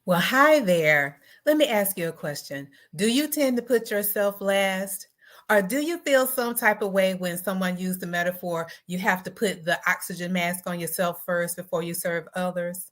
Well, hi there. Let me ask you a question. Do you tend to put yourself last? Or do you feel some type of way when someone used the metaphor, you have to put the oxygen mask on yourself first before you serve others?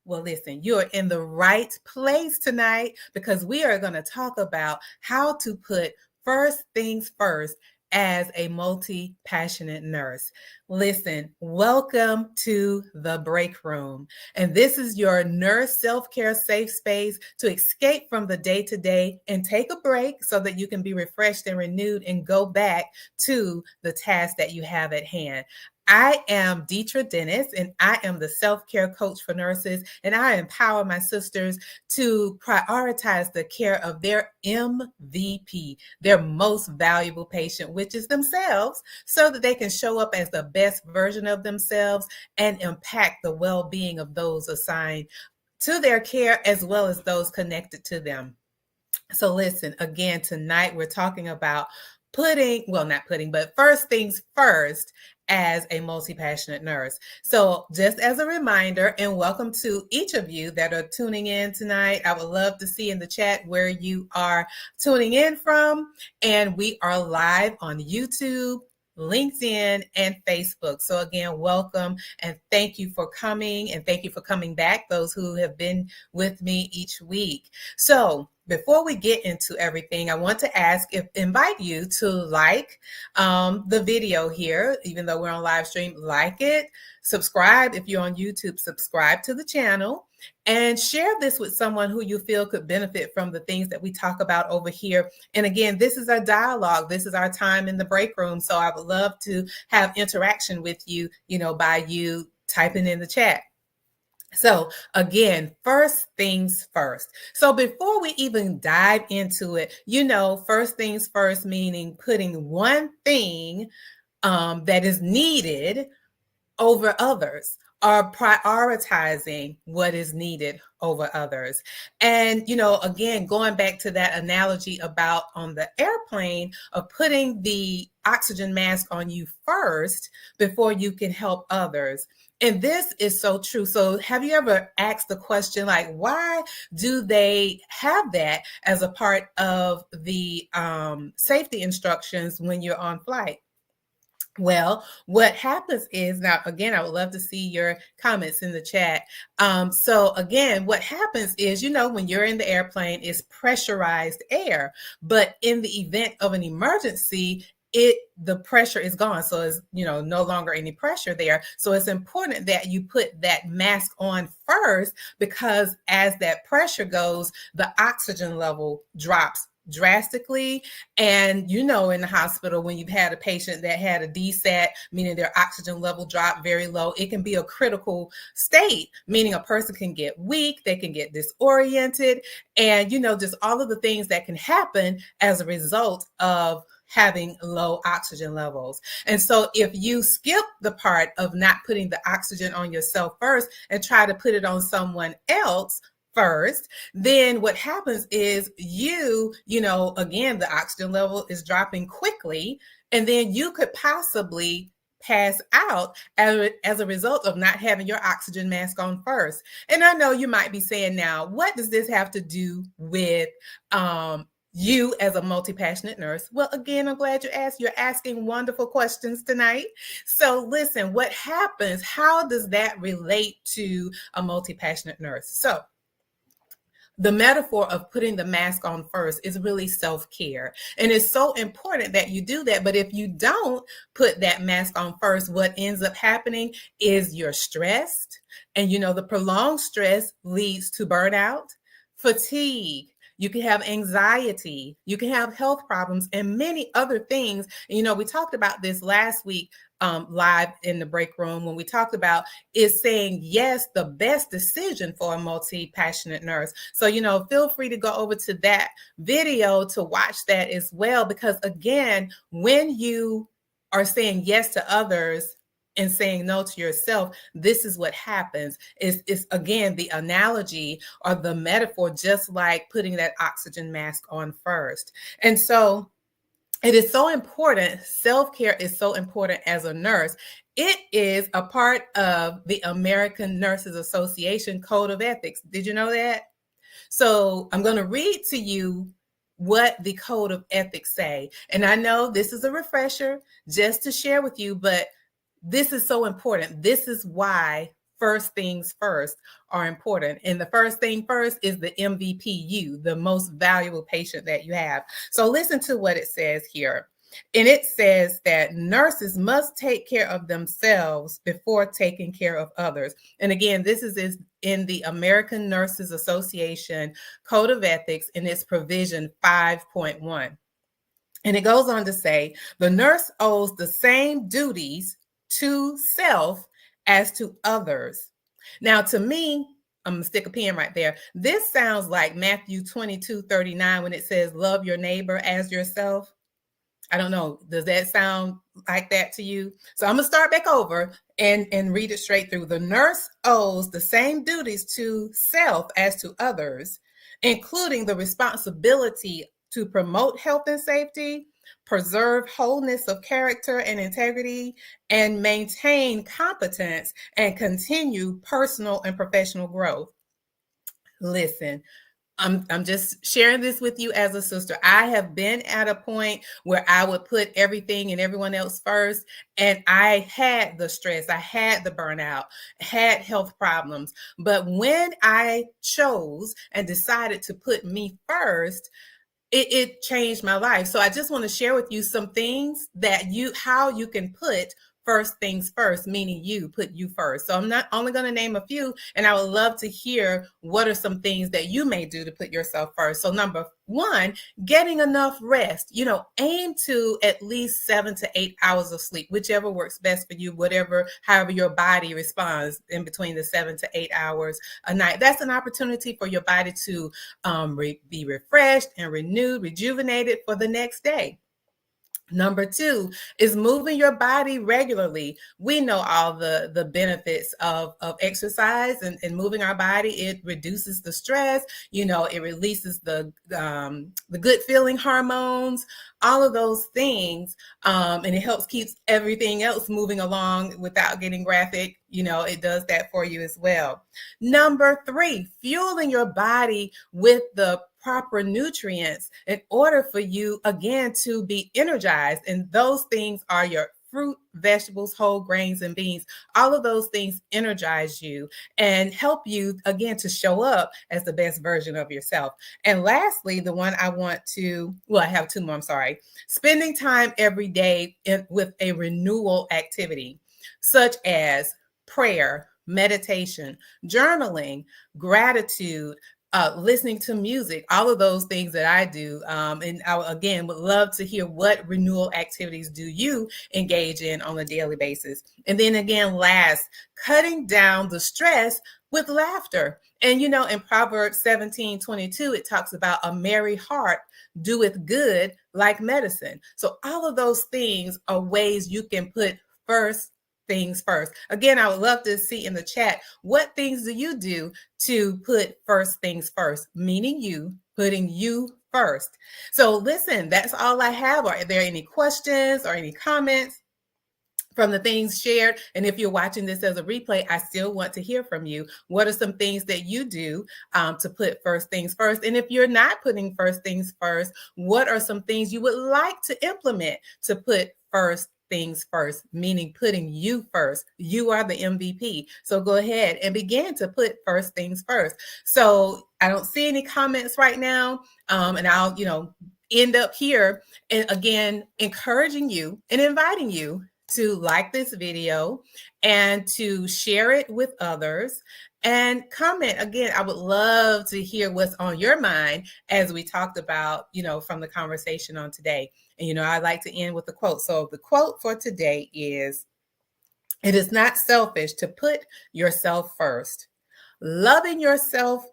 Well, listen, you're in the right place tonight because we are going to talk about how to put first things first as a multi passionate nurse. Listen, welcome to the break room. And this is your nurse self care safe space to escape from the day to day and take a break so that you can be refreshed and renewed and go back to the task that you have at hand. I am Deetra Dennis, and I am the self-care coach for nurses, and I empower my sisters to prioritize the care of their MVP, their most valuable patient, which is themselves, so that they can show up as the best version of themselves and impact the well-being of those assigned to their care as well as those connected to them. So listen, again, tonight we're talking about but first things first as a multi-passionate nurse. So just as a reminder, and welcome to each of you that are tuning in tonight. I would love to see in the chat where you are tuning in from. And we are live on YouTube, LinkedIn, and Facebook. So again, welcome and thank you for coming, and thank you for coming back, those who have been with me each week. So before we get into everything, I want to invite you to like the video here, even though we're on live stream, like it, subscribe if you're on YouTube, subscribe to the channel, and share this with someone who you feel could benefit from the things that we talk about over here. And again, this is our dialogue. This is our time in the break room. So I would love to have interaction with you, by you typing in the chat. So again, first things first. So before we even dive into it, first things first, meaning putting one thing that is needed over others, or prioritizing what is needed over others. And, again, going back to that analogy about on the airplane of putting the oxygen mask on you first before you can help others. And this is so true. So have you ever asked the question, like, why do they have that as a part of the safety instructions when you're on flight? Well, what happens is, now, again, I would love to see your comments in the chat. So again, what happens is, when you're in the airplane, it's pressurized air, but in the event of an emergency, the pressure is gone. So it's, no longer any pressure there. So it's important that you put that mask on first, because as that pressure goes, the oxygen level drops drastically. And in the hospital, when you've had a patient that had a DSAT, meaning their oxygen level dropped very low, it can be a critical state, meaning a person can get weak, they can get disoriented, and just all of the things that can happen as a result of having low oxygen levels. And so if you skip the part of not putting the oxygen on yourself first and try to put it on someone else first, then what happens is again, the oxygen level is dropping quickly, and then you could possibly pass out as a result of not having your oxygen mask on first. And I know you might be saying, now, what does this have to do with you as a multi-passionate nurse? Well, again, I'm glad you asked. You're asking wonderful questions tonight. So listen, what happens? How does that relate to a multi-passionate nurse? So the metaphor of putting the mask on first is really self-care. And it's so important that you do that. But if you don't put that mask on first, what ends up happening is you're stressed. And the prolonged stress leads to burnout, fatigue. You can have anxiety, you can have health problems, and many other things. We talked about this last week live in the break room when we talked about is saying yes, the best decision for a multi-passionate nurse. So, feel free to go over to that video to watch that as well, because again, when you are saying yes to others and saying no to yourself, this is what happens. It's again, the analogy or the metaphor, just like putting that oxygen mask on first. And so it is so important. Self-care is so important as a nurse. It is a part of the American Nurses Association Code of Ethics. Did you know that? So I'm going to read to you what the code of ethics say. And I know this is a refresher just to share with you, but this is so important. This is why first things first are important. And the first thing first is the MVP, you, the most valuable patient that you have. So listen to what it says here. And it says that nurses must take care of themselves before taking care of others. And again, this is in the American Nurses Association Code of Ethics in its provision 5.1. And it goes on to say, the nurse owes the same duties to self as to others. Now, to me, I'm going to stick a pin right there. This sounds like Matthew 22:39 when it says, love your neighbor as yourself. I don't know. Does that sound like that to you? So I'm going to start back over and read it straight through. The nurse owes the same duties to self as to others, including the responsibility to promote health and safety, preserve wholeness of character and integrity, and maintain competence and continue personal and professional growth. Listen, I'm just sharing this with you as a sister. I have been at a point where I would put everything and everyone else first, and I had the stress, I had the burnout, had health problems. But when I chose and decided to put me first, it changed my life. So I just want to share with you some things that how you can put first things first, meaning you put you first. So I'm not only going to name a few, and I would love to hear what are some things that you may do to put yourself first. So number one, getting enough rest. Aim to at least 7 to 8 hours of sleep, whichever works best for you, however your body responds in between the 7 to 8 hours a night. That's an opportunity for your body to be refreshed and renewed, rejuvenated for the next day. Number two is moving your body regularly. We know all the benefits of exercise and moving our body. It reduces the stress, it releases the good feeling hormones, all of those things. And it helps keep everything else moving along without getting graphic. It does that for you as well. Number three, fueling your body with the proper nutrients in order for you, again, to be energized. And those things are your fruit, vegetables, whole grains, and beans. All of those things energize you and help you, again, to show up as the best version of yourself. And lastly, the one I have two more, I'm sorry. Spending time every day with a renewal activity, such as prayer, meditation, journaling, gratitude, listening to music, all of those things that I do. And I, again, would love to hear what renewal activities do you engage in on a daily basis. And then again, last, cutting down the stress with laughter. And, in Proverbs 17:22, it talks about a merry heart doeth good like medicine. So all of those things are ways you can put first things first. Again, I would love to see in the chat, what things do you do to put first things first, meaning you putting you first. So listen, that's all I have. Are there any questions or any comments from the things shared? And if you're watching this as a replay, I still want to hear from you. What are some things that you do to put first things first? And if you're not putting first things first, what are some things you would like to implement to put first things first, meaning putting you first? You are the MVP. So go ahead and begin to put first things first. So I don't see any comments right now. And I'll, end up here and again, encouraging you and inviting you to like this video and to share it with others and comment. Again, I would love to hear what's on your mind as we talked about, from the conversation on today. And, I like to end with a quote. So the quote for today is, "It is not selfish to put yourself first. Loving yourself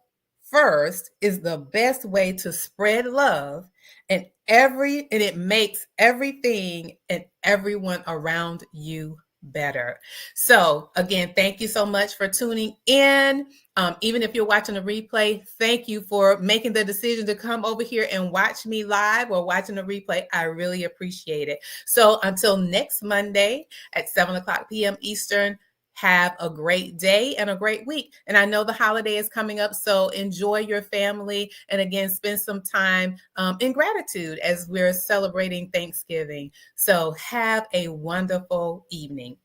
first is the best way to spread love, and it makes everything and everyone around you better." So again, thank you so much for tuning in. Even if you're watching a replay, thank you for making the decision to come over here and watch me live or watching a replay. I really appreciate it. So until next Monday at 7 o'clock p.m. Eastern, Have a great day and a great week. And I know the holiday is coming up, so enjoy your family. And again, spend some time in gratitude as we're celebrating Thanksgiving. So have a wonderful evening.